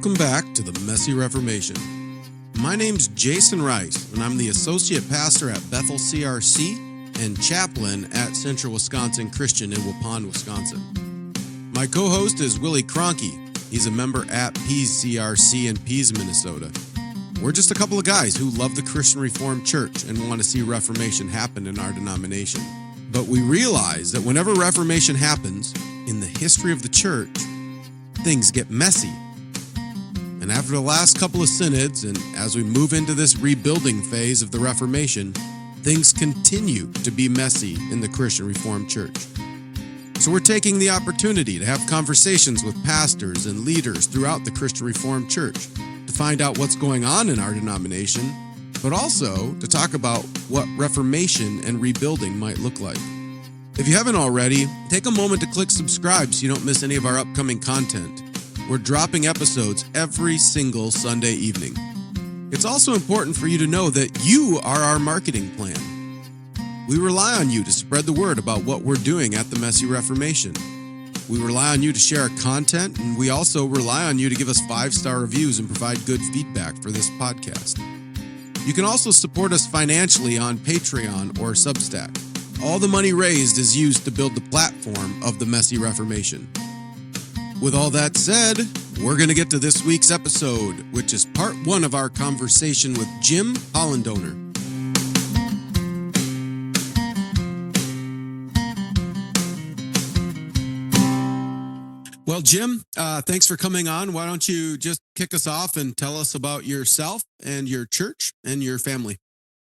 Welcome back to the Messy Reformation. My name's Jason Rice, and I'm the Associate Pastor at Bethel CRC and Chaplain at Central Wisconsin Christian in Waupun, Wisconsin. My co-host is Willie Cronky. He's a member at Pease CRC in Pease, Minnesota. We're just a couple of guys who love the Christian Reformed Church and want to see Reformation happen in our denomination. But we realize that whenever Reformation happens in the history of the church, things get messy. And after the last couple of synods, and as we move into this rebuilding phase of the Reformation, things continue to be messy in the Christian Reformed Church. So we're taking the opportunity to have conversations with pastors and leaders throughout the Christian Reformed Church to find out what's going on in our denomination, but also to talk about what Reformation and rebuilding might look like. If you haven't already, take a moment to click subscribe so you don't miss any of our upcoming content. We're dropping episodes every single Sunday evening. It's also important for you to know that you are our marketing plan. We rely on you to spread the word about what we're doing at the Messy Reformation. We rely on you to share our content, and we also rely on you to give us 5-star reviews and provide good feedback for this podcast. You can also support us financially on Patreon or Substack. All the money raised is used to build the platform of the Messy Reformation. With all that said, we're going to get to this week's episode, which is part 1 of our conversation with Jim Hollendoner. Well, Jim, thanks for coming on. Why don't you just kick us off and tell us about yourself and your church and your family?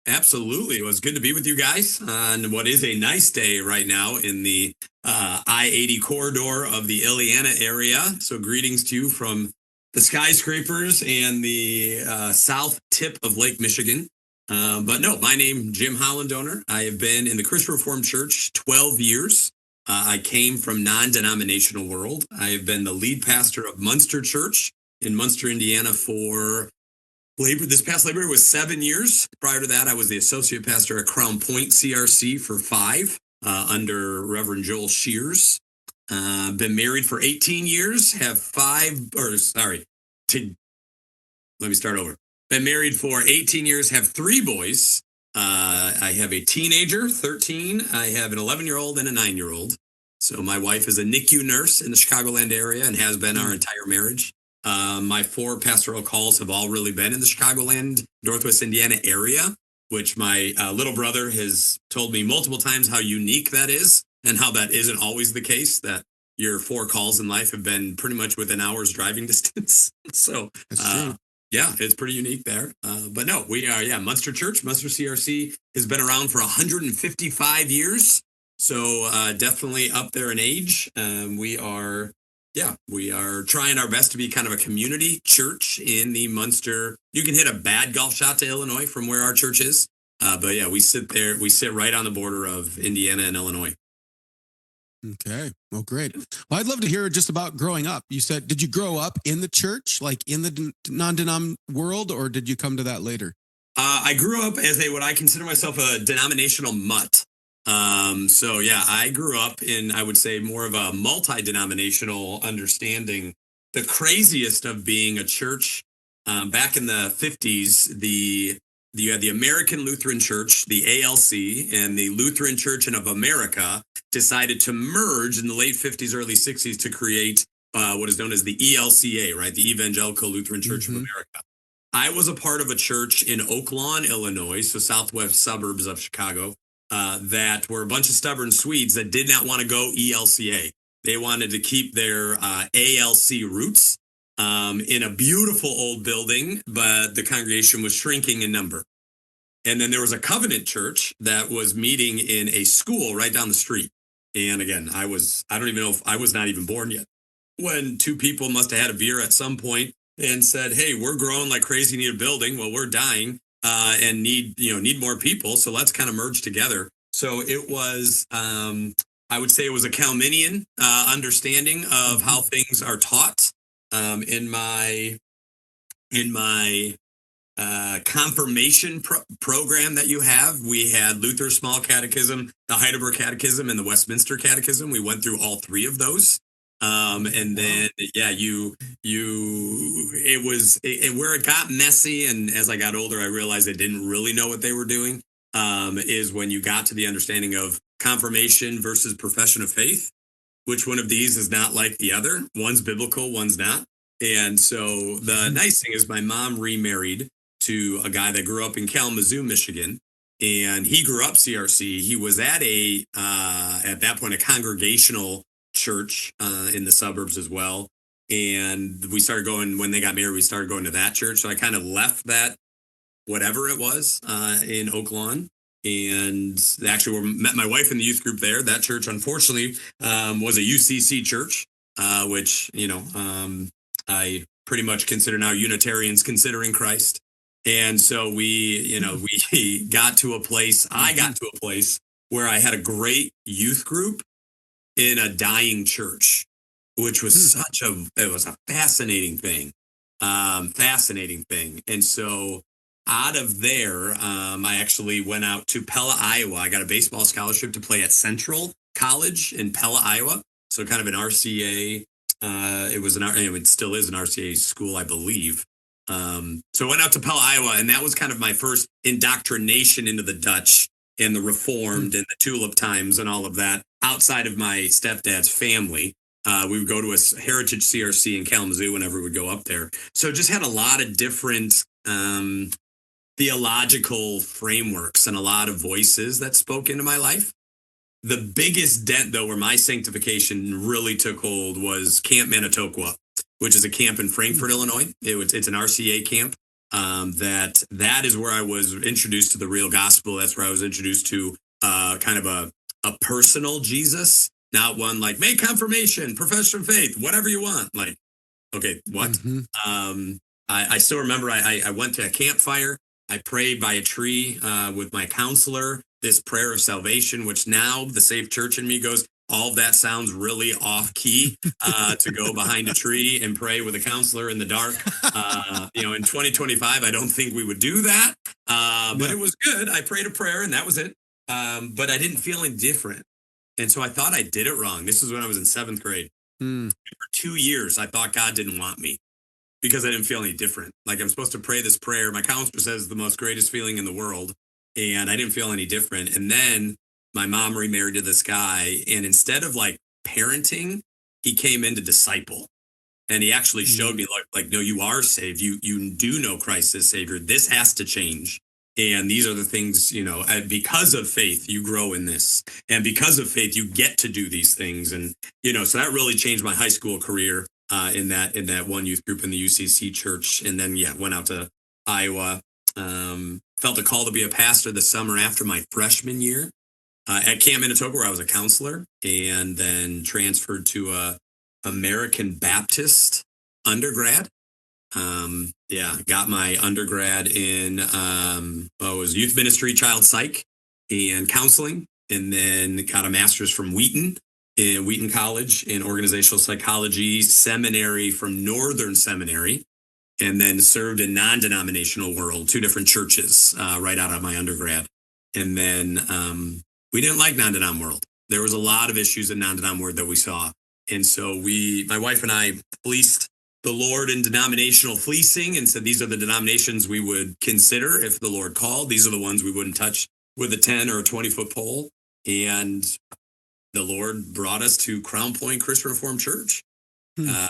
Absolutely. It was good to be with you guys on what is a nice day right now in the I-80 corridor of the Illiana area. So greetings to you from the skyscrapers and the south tip of Lake Michigan. But no, my name Jim Hollendoner. I have been in the Christian Reformed Church 12 years. I came from non-denominational world. I have been the lead pastor of Munster Church in Munster, Indiana for this past Labor Day was 7 years. Prior to that, I was the associate pastor at Crown Point CRC for 5 under Reverend Joel Shears. Been married for 18 years. Been married for 18 years. Have 3 boys. I have a teenager, 13. I have an 11-year-old and a 9-year-old. So my wife is a NICU nurse in the Chicagoland area and has been our entire marriage. My 4 pastoral calls have all really been in the Chicagoland, Northwest Indiana area, which my little brother has told me multiple times how unique that is and how that isn't always the case, that your 4 calls in life have been pretty much within hours driving distance. So, yeah, it's pretty unique there. But no, we are, Munster Church, Munster CRC has been around for 155 years. So definitely up there in age. We are trying our best to be kind of a community church in the Munster. You can hit a bad golf shot to Illinois from where our church is. But yeah, we sit right on the border of Indiana and Illinois. Okay. Well, great. Well, I'd love to hear just about growing up. You said, did you grow up in the church, like in the non-denom world, or did you come to that later? I grew up as what I consider myself a denominational mutt. So yeah, I grew up in, I would say, more of a multi-denominational understanding. The craziest of being a church, back in the 50s, you had the American Lutheran Church, the ALC, and the Lutheran Church of America decided to merge in the late 50s, early 60s to create what is known as the ELCA, right? The Evangelical Lutheran Church of America. I was a part of a church in Oak Lawn, Illinois, so southwest suburbs of Chicago, that were a bunch of stubborn Swedes that did not want to go ELCA. They wanted to keep their ALC roots in a beautiful old building, but the congregation was shrinking in number. And then there was a Covenant church that was meeting in a school right down the street. And again, I don't even know if I was not even born yet when 2 people must have had a beer at some point and said, hey, we're growing like crazy, need a building. Well, we're dying and need more people. So let's kind of merge together. So it was, I would say it was a Calminian understanding of how things are taught. In my confirmation program that you have, we had Luther's Small Catechism, the Heidelberg Catechism, and the Westminster Catechism. We went through all 3 of those. And then, yeah, where it got messy. And as I got older, I realized they didn't really know what they were doing. Is when you got to the understanding of confirmation versus profession of faith. Which one of these is not like the other? One's biblical, one's not. And so the nice thing is my mom remarried to a guy that grew up in Kalamazoo, Michigan. And he grew up CRC. He was at at that point, a congregational church in the suburbs as well. And we started going, when they got married, we started going to that church. So I kind of left that, whatever it was, in Oak Lawn. And actually, met my wife in the youth group there. That church, unfortunately, was a UCC church, which, I pretty much consider now Unitarians considering Christ. And so we got to a place, I got to a place where I had a great youth group in a dying church, which was it was a fascinating thing. Fascinating thing. And so out of there, I actually went out to Pella, Iowa. I got a baseball scholarship to play at Central College in Pella, Iowa. So kind of an RCA. It still is an RCA school, I believe. So I went out to Pella, Iowa, and that was kind of my first indoctrination into the Dutch and the Reformed and the Tulip Times and all of that outside of my stepdad's family. We would go to a Heritage CRC in Kalamazoo whenever we would go up there. So just had a lot of different theological frameworks and a lot of voices that spoke into my life. The biggest dent, though, where my sanctification really took hold was Camp Manitoqua, which is a camp in Frankfort, Illinois. It's an RCA camp. That is where I was introduced to the real gospel. That's where I was introduced to kind of a personal Jesus, not one like make confirmation, profession of faith, whatever you want. Like, okay, what? Mm-hmm. I still remember I went to a campfire. I prayed by a tree with my counselor, this prayer of salvation, which now the Safe Church in me goes, all of that sounds really off key to go behind a tree and pray with a counselor in the dark. In 2025, I don't think we would do that. But it was good. I prayed a prayer and that was it. But I didn't feel any different. And so I thought I did it wrong. This is when I was in 7th grade. For 2 years, I thought God didn't want me because I didn't feel any different. Like I'm supposed to pray this prayer. My counselor says the most greatest feeling in the world. And I didn't feel any different. And then my mom remarried to this guy. And instead of like parenting, he came in to disciple. And he actually showed me like, no, you are saved. You do know Christ as Savior. This has to change. And these are the things, because of faith, you grow in this. And because of faith, you get to do these things. And, so that really changed my high school career in that one youth group in the UCC church. And then, went out to Iowa. Felt a call to be a pastor the summer after my freshman year at Camp Manitoqua, where I was a counselor, and then transferred to a American Baptist undergrad. Got my undergrad in it was youth ministry, child psych, and counseling, and then got a master's from Wheaton College in organizational psychology, seminary from Northern Seminary, and then served in non-denominational world, 2 different churches right out of my undergrad. And then we didn't like non-denom world. There was a lot of issues in non-denom world that we saw. And so my wife and I fleeced the Lord in denominational fleecing and said, these are the denominations we would consider if the Lord called. These are the ones we wouldn't touch with a 10 or a 20-foot pole. And the Lord brought us to Crown Point Christian Reformed Church. And,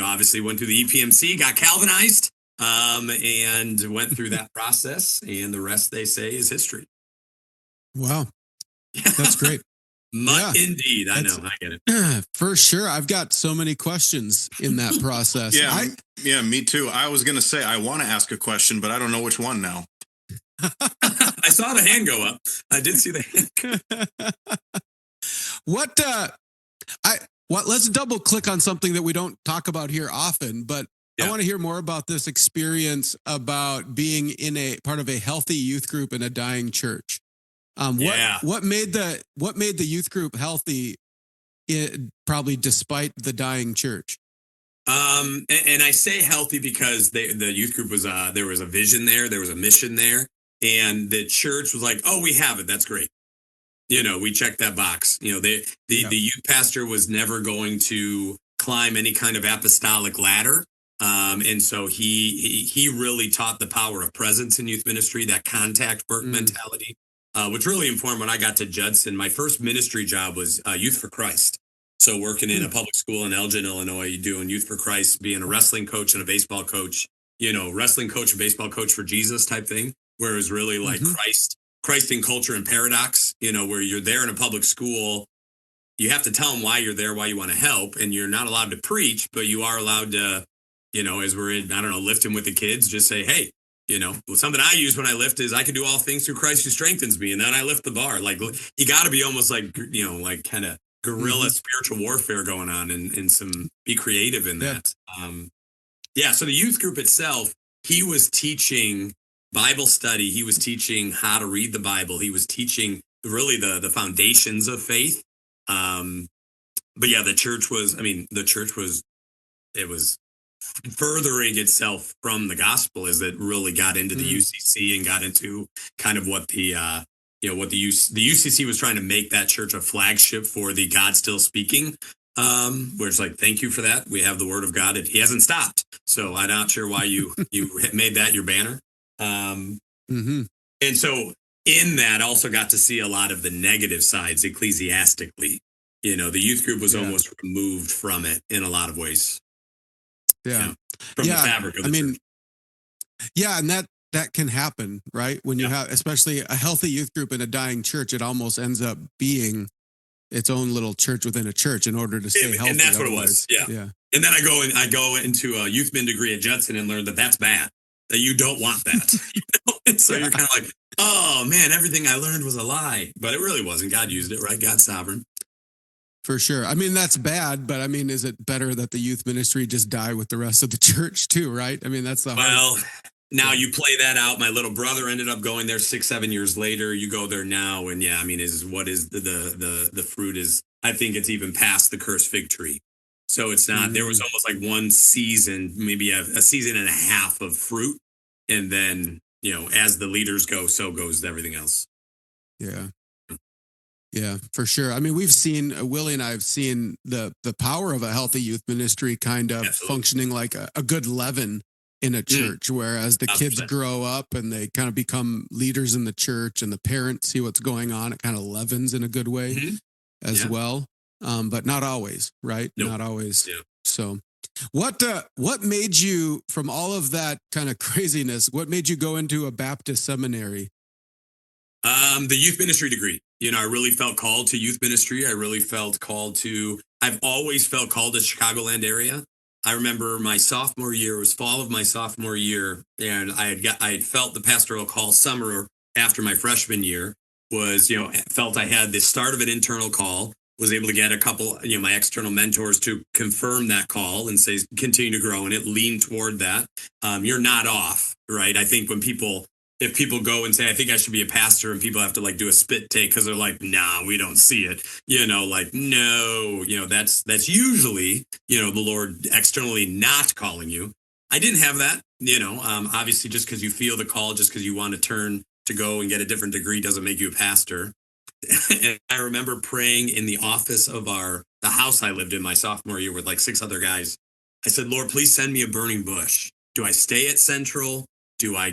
obviously went through the EPMC, got Calvinized, and went through that process. And the rest, they say, is history. Wow. That's great. Indeed. I know. I get it. For sure. I've got so many questions in that process. Me too. I was going to say, I want to ask a question, but I don't know which one now. I saw the hand go up. I did see the hand. Let's double click on something that we don't talk about here often, but I want to hear more about this experience about being in a part of a healthy youth group in a dying church. What made the youth group healthy, probably despite the dying church? And I say healthy because the youth group was there was a vision there was a mission there, and the church was like, oh, we have it, that's great. We checked that box. The youth pastor was never going to climb any kind of apostolic ladder. And so he really taught the power of presence in youth ministry, that contact work mentality, which really informed when I got to Judson. My first ministry job was Youth for Christ. So working in a public school in Elgin, Illinois, doing Youth for Christ, being a wrestling coach and a baseball coach, wrestling coach and baseball coach for Jesus type thing, where it was really like Christ in culture and paradox, where you're there in a public school. You have to tell them why you're there, why you want to help, and you're not allowed to preach, but you are allowed to, as we're in, I don't know, lifting with the kids, just say, hey, something I use when I lift is I can do all things through Christ who strengthens me. And then I lift the bar. Like, you got to be almost like, like kind of guerrilla spiritual warfare going on and be creative in that. So the youth group itself, he was teaching Bible study. He was teaching how to read the Bible. He was teaching really the foundations of faith. But yeah, the church was furthering itself from the gospel as it really got into the UCC and got into kind of what the UCC was trying to make that church a flagship for the God Still Speaking, where it's like, thank you for that. We have the word of God. He hasn't stopped. So I'm not sure why you made that your banner. And so in that also got to see a lot of the negative sides ecclesiastically. The youth group was almost removed from it in a lot of ways. From the fabric of the church. And that can happen, right? When you have, especially a healthy youth group in a dying church, it almost ends up being its own little church within a church in order to stay healthy. And that's what it was. Yeah. And then I go into a youth min degree at Judson and learn that that's bad, that you don't want that. And so you're kind of like, oh man, everything I learned was a lie, but it really wasn't. God used it, right? God's sovereign. For sure. I mean, that's bad, but I mean, is it better that the youth ministry just die with the rest of the church too, right? I mean, that's the now you play that out. My little brother ended up going there 6-7 years later. You go there now, and what is the fruit is? I think it's even past the cursed fig tree. So it's not. There was almost like one season, maybe a season and a half of fruit, and then as the leaders go, so goes everything else. Yeah, for sure. I mean, we've seen, Willie and I have seen the power of a healthy youth ministry kind of functioning like a good leaven in a church, whereas the kids grow up and they kind of become leaders in the church and the parents see what's going on. It kind of leavens in a good way as well. But not always, right? Nope. Not always. Yeah. So what made you, from all of that kind of craziness, what made you go into a Baptist seminary? The youth ministry degree. I really felt called to youth ministry. I really felt called to, I've always felt called to Chicagoland area. I remember my sophomore year, it was fall of my sophomore year, and I had felt the pastoral call summer after my freshman year, was, felt I had the start of an internal call, was able to get a couple, my external mentors to confirm that call and say, continue to grow in it, lean toward that. You're not off, right? I think if people go and say, I think I should be a pastor, and people have to do a spit take because they're like, nah, we don't see it, no, that's usually, the Lord externally not calling you. I didn't have that, obviously just because you feel the call, just because you want to turn to go and get a different degree doesn't make you a pastor. And I remember praying in the office of the house I lived in my sophomore year with 6 other guys. I said, Lord, please send me a burning bush. Do I stay at Central? Do I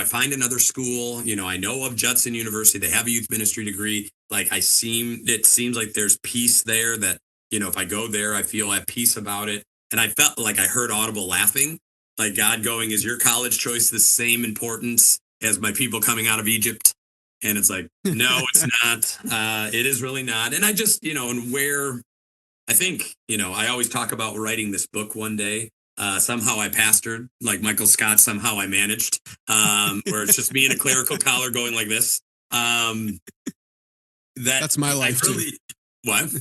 find another school? I know of Judson University. They have a youth ministry degree. It seems like there's peace there that, if I go there, I feel at peace about it. And I felt like I heard audible laughing, like God going, is your college choice the same importance as my people coming out of Egypt? And it's like, no, it's not. It is really not. And I just, and where I think, I always talk about writing this book one day. Somehow I pastored, like Michael Scott, somehow I managed, where it's just me in a clerical collar going like this. That's my life too. What?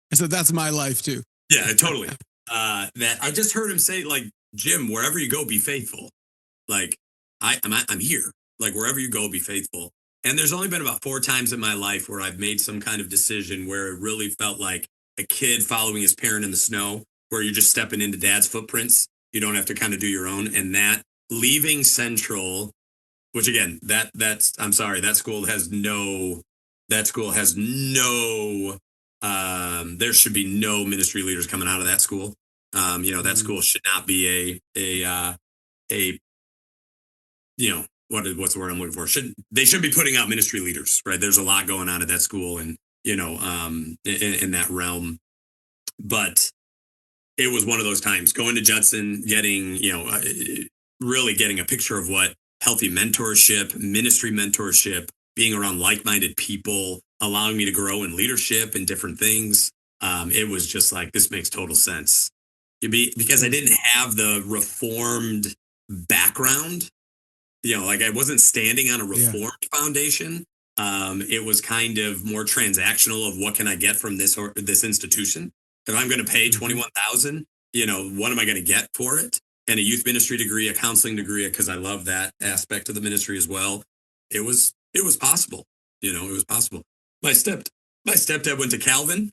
I said, that's my life too. Yeah, totally. That I just heard him say, Jim, wherever you go, be faithful. I'm here. Wherever you go, be faithful. And there's only been about 4 times in my life where I've made some kind of decision where it really felt like a kid following his parent in the snow, where you're just stepping into dad's footprints. You don't have to kind of do your own. And that leaving Central, which again, I'm sorry, that school has no That school has no, there should be no ministry leaders coming out of that school. That school should not be a what's the word I'm looking for? They shouldn't be putting out ministry leaders, right? There's a lot going on at that school, and in that realm. But it was one of those times going to Judson, getting really getting a picture of what healthy mentorship, ministry mentorship, being around like-minded people, allowing me to grow in leadership and different things. It was just like, this makes total sense. Because I didn't have the Reformed background. Like I wasn't standing on a Reformed foundation. It was kind of more transactional of what can I get from this institution. If I'm going to pay $21,000, what am I going to get for it? And a youth ministry degree, a counseling degree, because I love that aspect of the ministry as well. It was possible. It was possible. My stepdad went to Calvin.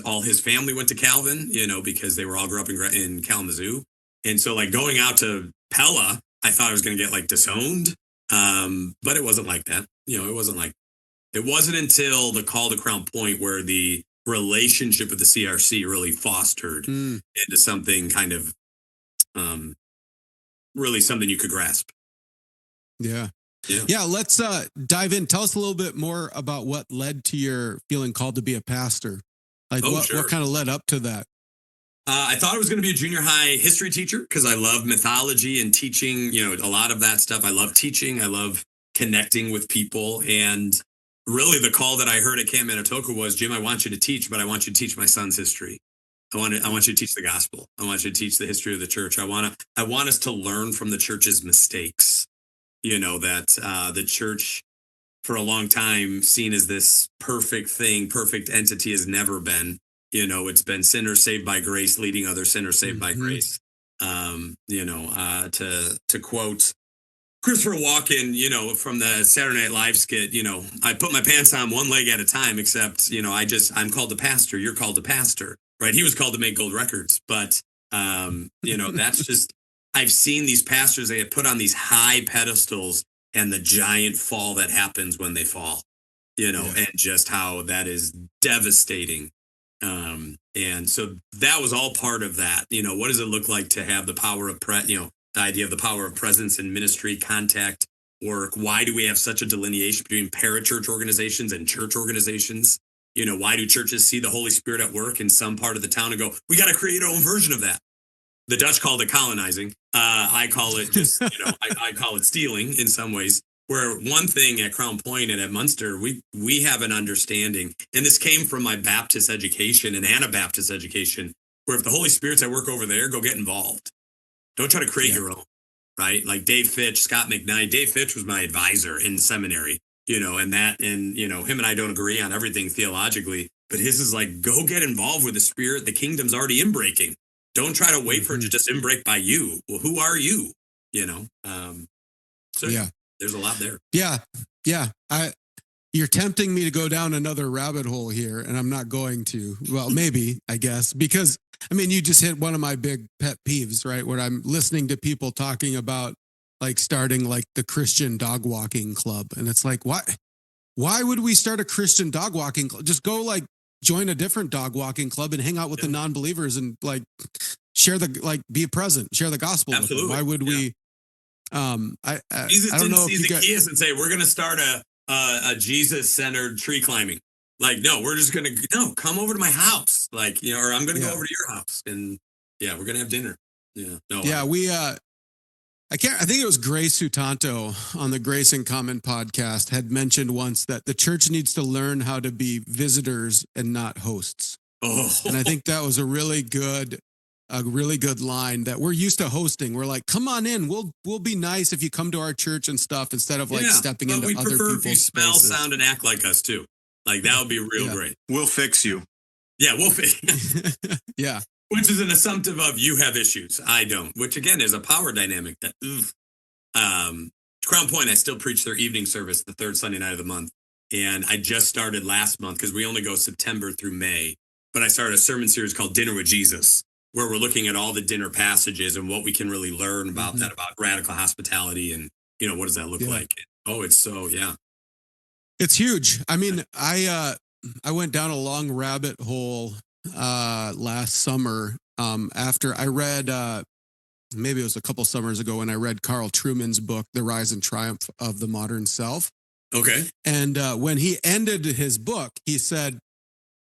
All his family went to Calvin. Because they were all grew up in Kalamazoo, and so like going out to Pella, I thought I was going to get like disowned, but it wasn't like that. It wasn't until the call to Crown Point where the relationship with the CRC really fostered into something kind of really something you could grasp. Yeah. Let's dive in. Tell us a little bit more about what led to your feeling called to be a pastor. Like what kind of led up to that? I thought I was going to be a junior high history teacher because I love mythology and teaching, a lot of that stuff. I love teaching. I love connecting with people. And really the call that I heard at Camp Manitoka was, Jim, I want you to teach, but I want you to teach my son's history. I want you to teach the gospel. I want you to teach the history of the church. I want us to learn from the church's mistakes. That the church for a long time seen as this perfect thing, perfect entity has never been. It's been sinners saved by grace, leading other sinners saved by grace. To quote Christopher Walken, from the Saturday Night Live skit, I put my pants on one leg at a time, except, I'm called a pastor. You're called a pastor, right? He was called to make gold records. But, that's just, I've seen these pastors, they get put on these high pedestals and the giant fall that happens when they fall, and just how that is devastating. And so that was all part of that. What does it look like to have the power of the idea of the power of presence in ministry, contact, work? Why do we have such a delineation between parachurch organizations and church organizations? Why do churches see the Holy Spirit at work in some part of the town and go, we got to create our own version of that? The Dutch called it colonizing. I call it just, I call it stealing in some ways. Where one thing at Crown Point and at Munster, we have an understanding, and this came from my Baptist education and Anabaptist education, where if the Holy Spirit's at work over there, go get involved. Don't try to create your own, right? Like Dave Fitch, Scott McKnight. Dave Fitch was my advisor in seminary, him and I don't agree on everything theologically, but his is like, go get involved with the Spirit. The kingdom's already inbreaking. Don't try to wait for it to just inbreak by you. Well, who are you? There's a lot there. Yeah. You're tempting me to go down another rabbit hole here, and I'm not going to. Well, maybe, I guess, because, you just hit one of my big pet peeves, right? Where I'm listening to people talking about like starting like the Christian dog walking club. And it's like, why would we start a Christian dog walking club? Just go like join a different dog walking club and hang out with the non-believers and like be present, share the gospel. Absolutely. With them. Why would we? Jesus I don't know didn't if see you Zacchaeus and say, we're going to start a Jesus-centered tree climbing. Like, no, we're just going to, come over to my house. Like, or I'm going to go over to your house and we're going to have dinner. Yeah. No. Yeah. I think it was Grace Sutanto on the Grace in Common podcast had mentioned once that the church needs to learn how to be visitors and not hosts. Oh. And I think that was a really good line that we're used to hosting. We're like, come on in. We'll be nice if you come to our church and stuff instead of like stepping into other people's spaces. We prefer if you smell, sound, and act like us too. Like that would be real great. We'll fix you. Yeah, we'll fix. Yeah. Which is an assumptive of you have issues. I don't. Which again is a power dynamic that. Crown Point, I still preach their evening service the third Sunday night of the month, and I just started last month because we only go September through May. But I started a sermon series called Dinner with Jesus, where we're looking at all the dinner passages and what we can really learn about that, about radical hospitality and, what does that look like? Oh, it's so, It's huge. I mean, I went down a long rabbit hole last summer after I read maybe it was a couple summers ago when I read Carl Trueman's book, The Rise and Triumph of the Modern Self. Okay. And when he ended his book, he said,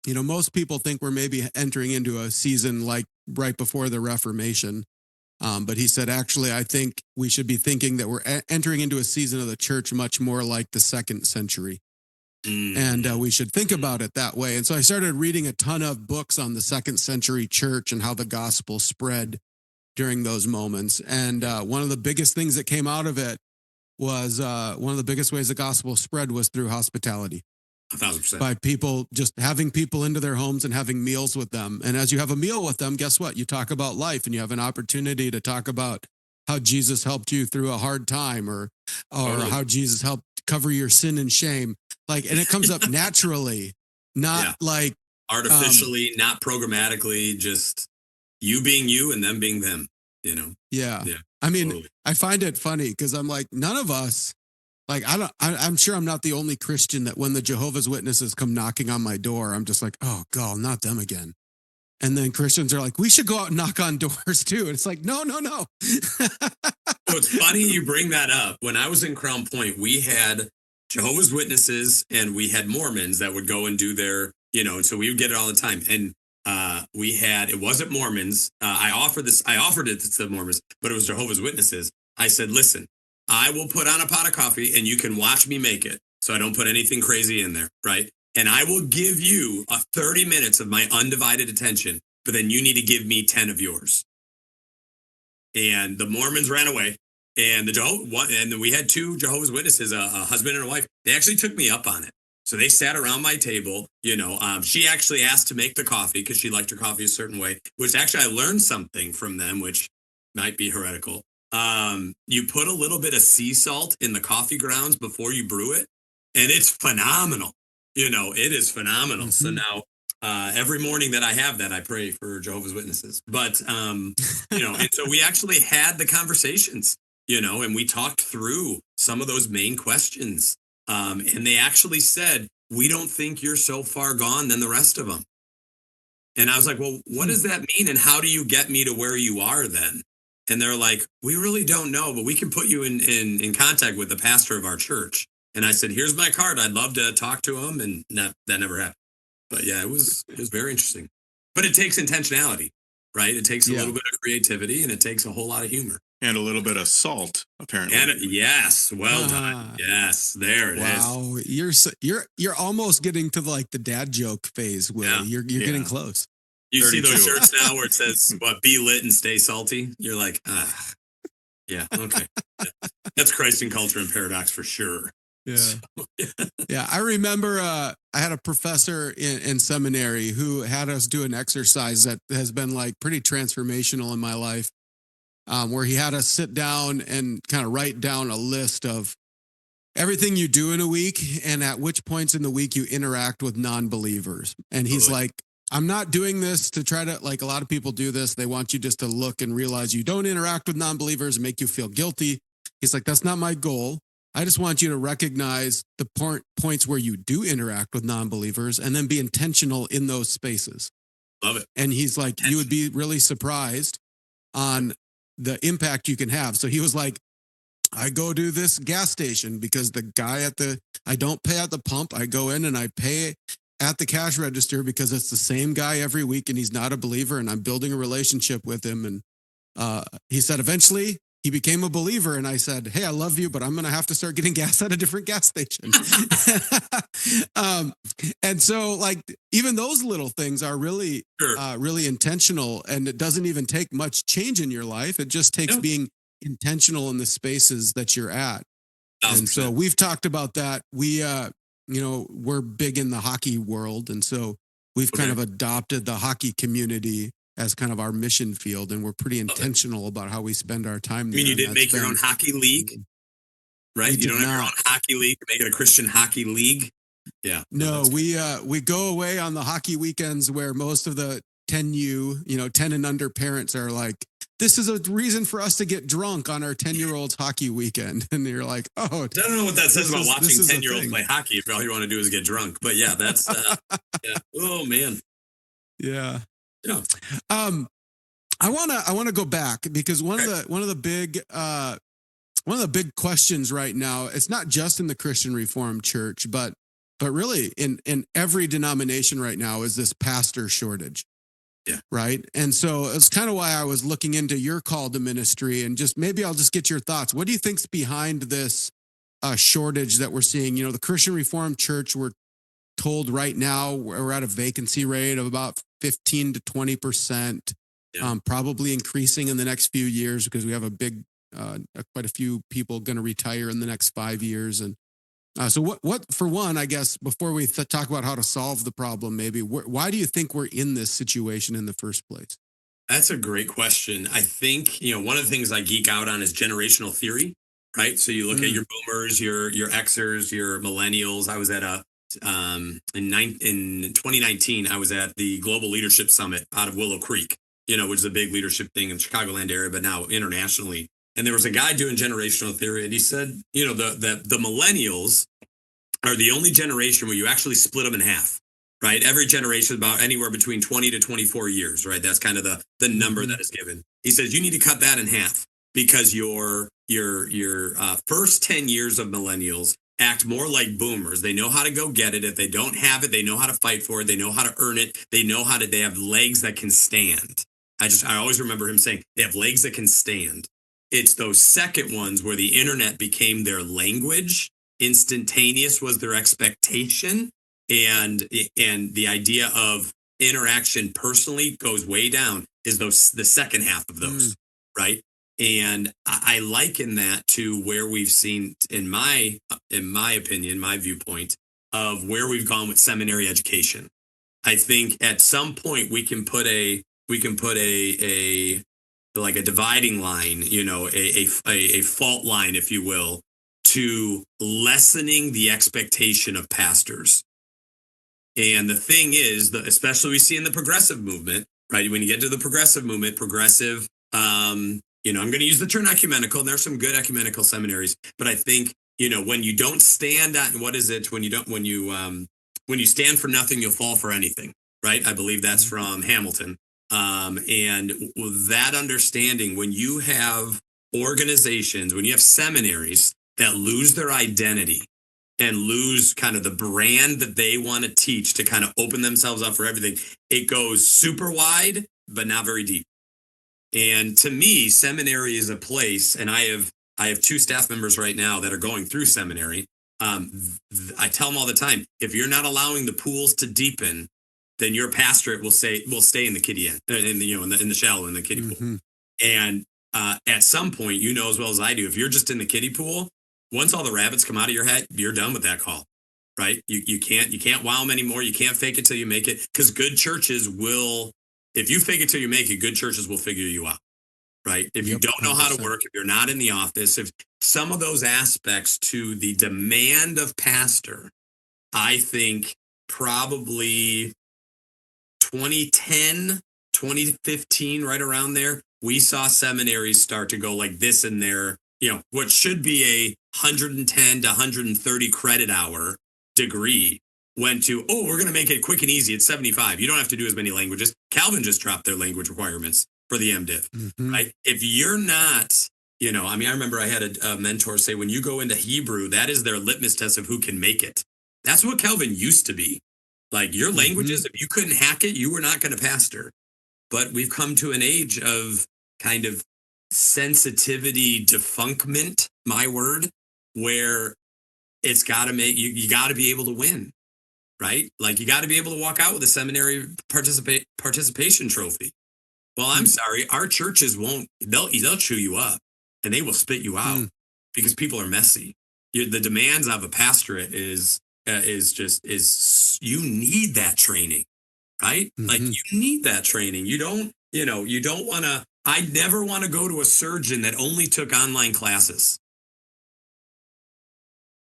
you know, most people think we're maybe entering into a season like right before the Reformation. But he said, actually, I think we should be thinking that we're entering into a season of the church much more like the 2nd century. And we should think about it that way. And so I started reading a ton of books on the 2nd century church and how the gospel spread during those moments. And one of the biggest things that came out of it was one of the biggest ways the gospel spread was through hospitality. 1,000%. By people, just having people into their homes and having meals with them. And as you have a meal with them, guess what? You talk about life and you have an opportunity to talk about how Jesus helped you through a hard time or how Jesus helped cover your sin and shame. Like, and it comes up naturally, not like artificially, not programmatically, just you being you and them being them, you know? Yeah. I mean, I find it funny because I'm like, none of us, like, I'm sure I'm not the only Christian that when the Jehovah's Witnesses come knocking on my door, I'm just like, oh, God, not them again. And then Christians are like, we should go out and knock on doors too. And it's like, no. Well, it's funny you bring that up. When I was in Crown Point, we had Jehovah's Witnesses and we had Mormons that would go and do their, you know, and so we would get it all the time. And it wasn't Mormons. I offered it to the Mormons, but it was Jehovah's Witnesses. I said, listen, I will put on a pot of coffee and you can watch me make it. So I don't put anything crazy in there. Right. And I will give you 30 minutes of my undivided attention, but then you need to give me 10 of yours. And the Mormons ran away. And and we had 2 Jehovah's Witnesses, a husband and a wife. They actually took me up on it. So they sat around my table, you know, she actually asked to make the coffee because she liked her coffee a certain way, which actually I learned something from them, which might be heretical. You put a little bit of sea salt in the coffee grounds before you brew it, and it's phenomenal. You know, it is phenomenal. Mm-hmm. So now every morning that I have that, I pray for Jehovah's Witnesses. But, you know, and so we actually had the conversations, you know, and we talked through some of those main questions. And they actually said, we don't think you're so far gone than the rest of them. And I was like, well, what does that mean? And how do you get me to where you are then? And they're like, we really don't know, but we can put you in contact with the pastor of our church. And I said, here's my card. I'd love to talk to him. And that never happened. But yeah, it was very interesting. But it takes intentionality, right? It takes a little bit of creativity and it takes a whole lot of humor. And a little bit of salt, apparently. And yes, well done. Yes, there it is. Wow, you're almost getting to like the dad joke phase, Will. Yeah. You're getting close. You 32. See those shirts now where it says, what, be lit and stay salty? You're like, yeah, okay. That's Christ and Culture and Paradox for sure. Yeah. So, yeah. I remember I had a professor in seminary who had us do an exercise that has been like pretty transformational in my life, where he had us sit down and kind of write down a list of everything you do in a week and at which points in the week you interact with non-believers. And he's like, I'm not doing this to try to, like a lot of people do this. They want you just to look and realize you don't interact with non-believers and make you feel guilty. He's like, that's not my goal. I just want you to recognize the points where you do interact with non-believers and then be intentional in those spaces. Love it. And he's like, you would be really surprised on the impact you can have. So he was like, I go to this gas station because the guy I don't pay at the pump. I go in and I pay at the cash register because it's the same guy every week and he's not a believer and I'm building a relationship with him. And he said, eventually he became a believer. And I said, hey, I love you, but I'm going to have to start getting gas at a different gas station. And so like, even those little things are really, really intentional, and it doesn't even take much change in your life. It just takes being intentional in the spaces that you're at. 1,000%. And so we've talked about that. We, we're big in the hockey world. And so we've kind of adopted the hockey community as kind of our mission field. And we're pretty intentional about how we spend our time there. You mean you didn't make your own hockey league, right? You don't have your own hockey league. Make it a Christian hockey league. Yeah. No, we go away on the hockey weekends where most of the 10 and under parents are like, this is a reason for us to get drunk on our 10-year-old's hockey weekend. And you're like, oh, I don't know what that says about watching this is a 10-year-olds thing. play hockey if all you want to do is get drunk. But yeah, that's yeah. Oh man. Yeah. Yeah. I wanna go back because one of the big questions right now, it's not just in the Christian Reformed Church, but really in every denomination right now, is this pastor shortage. Yeah. Right. And so it's kind of why I was looking into your call to ministry, and just maybe I'll just get your thoughts. What do you think's behind this shortage that we're seeing? You know, the Christian Reformed Church, we're told right now we're at a vacancy rate of about 15 to 20%, probably increasing in the next few years because we have quite a few people going to retire in the next 5 years. And so what, for one, I guess, before we talk about how to solve the problem, maybe, why do you think we're in this situation in the first place? That's a great question. I think, one of the things I geek out on is generational theory, right? So you look at your boomers, your Xers, your millennials. I was at in 2019, I was at the Global Leadership Summit out of Willow Creek, which is a big leadership thing in the Chicagoland area, but now internationally. And there was a guy doing generational theory, and he said, the millennials are the only generation where you actually split them in half, right? Every generation is about anywhere between 20 to 24 years, right? That's kind of the number that is given. He says you need to cut that in half because your first 10 years of millennials act more like boomers. They know how to go get it. If they don't have it, they know how to fight for it. They know how to earn it. They have legs that can stand. I always remember him saying they have legs that can stand. It's those second ones where the internet became their language. Instantaneous was their expectation. And the idea of interaction personally goes way down is the second half of those, right? And I liken that to where we've seen, in my opinion, my viewpoint, of where we've gone with seminary education. I think at some point we can put a like a dividing line, a fault line, if you will, to lessening the expectation of pastors. And the thing is, especially we see in the progressive movement, right? When you get to the progressive movement, I'm going to use the term ecumenical, and there's some good ecumenical seminaries, but I think, when you don't stand on, when you stand for nothing, you'll fall for anything, right? I believe that's from Hamilton. And with that understanding, when you have organizations, when you have seminaries that lose their identity and lose kind of the brand that they want to teach to kind of open themselves up for everything, it goes super wide, but not very deep. And to me, seminary is a place, and I have two staff members right now that are going through seminary. I tell them all the time, if you're not allowing the pools to deepen, then your pastorate will stay in the kiddie end, in the shallow, in the kiddie pool. And at some point, as well as I do, if you're just in the kiddie pool, once all the rabbits come out of your head, you're done with that call, right? You can't wow them anymore. You can't fake it till you make it, because good churches will. If you fake it till you make it, good churches will figure you out, right? If you don't know how to work, if you're not in the office, if some of those aspects to the demand of pastor, I think probably 2010, 2015, right around there, we saw seminaries start to go like this in their, what should be a 110 to 130 credit hour degree went to, we're going to make it quick and easy. It's 75. You don't have to do as many languages. Calvin just dropped their language requirements for the MDiv, right? If you're not, I remember I had a mentor say, when you go into Hebrew, that is their litmus test of who can make it. That's what Calvin used to be. Like your languages, if you couldn't hack it, you were not going to pastor. But we've come to an age of kind of sensitivity defunctment, my word, where it's got to make you got to be able to win. Right? Like you got to be able to walk out with a seminary participation trophy. Well, I'm sorry. Our churches won't, they'll chew you up and they will spit you out because people are messy. The demands of a pastorate is you need that training, right? Like you need that training. You don't want to, I never want to go to a surgeon that only took online classes.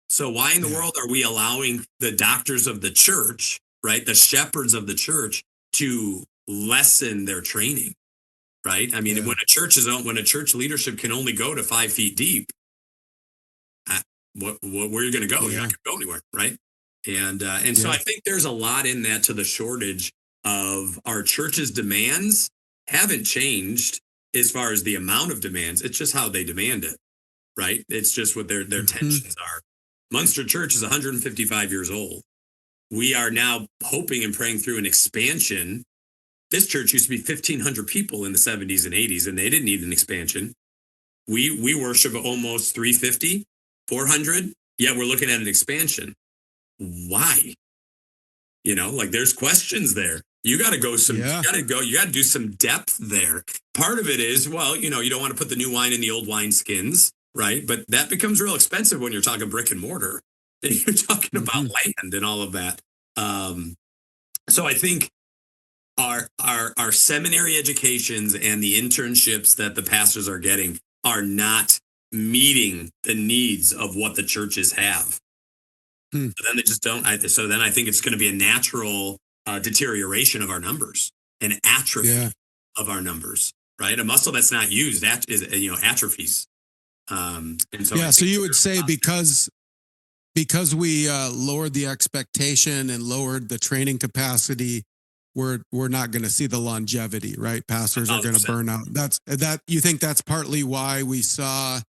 So why in the world are we allowing the doctors of the church, right, the shepherds of the church, to lessen their training, right? I mean, Yeah. when a church leadership can only go to 5 feet deep, where are you going to go? You're not going to go anywhere, right? And so I think there's a lot in that to the shortage of our church's demands haven't changed as far as the amount of demands. It's just how they demand it, right? It's just what their tensions are. Munster Church is 155 years old. We are now hoping and praying through an expansion. This church used to be 1,500 people in the 70s and 80s, and they didn't need an expansion. We worship almost 350, 400. Yet we're looking at an expansion. Why? Like there's questions there. You got to go you got to do some depth there. Part of it is, well, you don't want to put the new wine in the old wine skins, right? But that becomes real expensive when you're talking brick and mortar. And you're talking about land and all of that. So I think our seminary educations and the internships that the pastors are getting are not meeting the needs of what the churches have. So then they just don't. So then I think it's going to be a natural deterioration of our numbers, an atrophy of our numbers, right? A muscle that's not used atrophies. And so so you would say because we lowered the expectation and lowered the training capacity, we're not going to see the longevity, right? Pastors are going to burn out. You think that's partly why we saw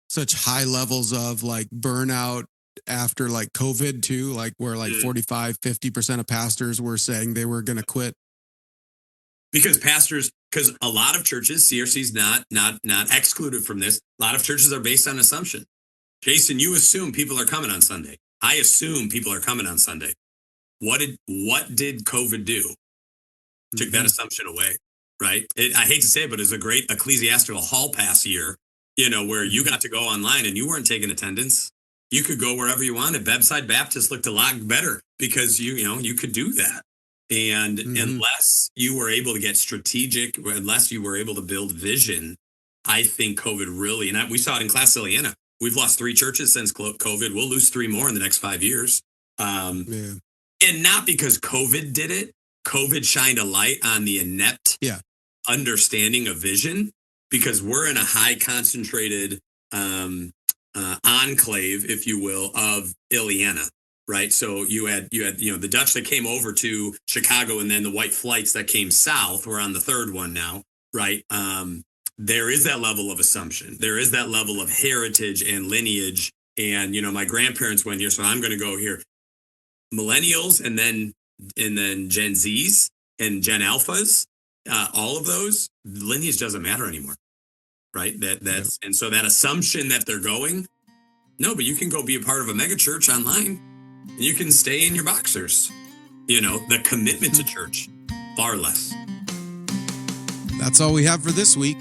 such high levels of like burnout after like COVID too, like where like 45-50% of pastors were saying they were going to quit? Because a lot of churches, CRC's not excluded from this. A lot of churches are based on assumption. Jason, you assume people are coming on Sunday. I assume people are coming on Sunday. What did COVID do? Took that assumption away, right? I hate to say it, but it's a great ecclesiastical hall pass year, where you got to go online and you weren't taking attendance. You could go wherever you wanted. Bedside Baptist looked a lot better because you could do that. And unless you were able to get strategic, unless you were able to build vision, I think COVID really, and we saw it in Class Ileana. We've lost 3 churches since COVID. We'll lose 3 more in the next 5 years. And not because COVID did it. COVID shined a light on the inept understanding of vision, because we're in a high concentrated enclave, if you will, of Ileana, right? So you had the Dutch that came over to Chicago, and then the white flights that came south. We're on the 3rd one now, right? There is that level of assumption. There is that level of heritage and lineage. And, my grandparents went here, so I'm going to go here. Millennials and then Gen Zs and Gen Alphas, all of those, lineage doesn't matter anymore, right? And so that assumption that they're going, no, but you can go be a part of a mega church online. And you can stay in your boxers. The commitment to church, far less. That's all we have for this week.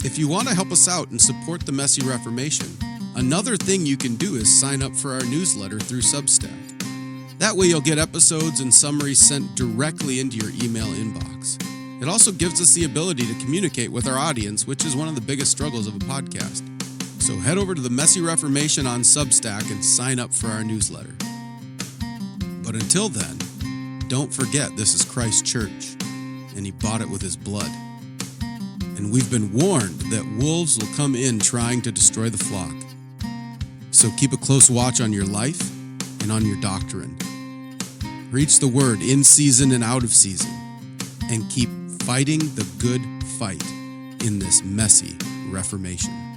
If you want to help us out and support the Messy Reformation, another thing you can do is sign up for our newsletter through Substack. That way you'll get episodes and summaries sent directly into your email inbox. It also gives us the ability to communicate with our audience, which is one of the biggest struggles of a podcast. So head over to the Messy Reformation on Substack and sign up for our newsletter. But until then, don't forget this is Christ's church, and he bought it with his blood. And we've been warned that wolves will come in trying to destroy the flock. So keep a close watch on your life and on your doctrine. Preach the word in season and out of season, and keep fighting the good fight in this messy Reformation.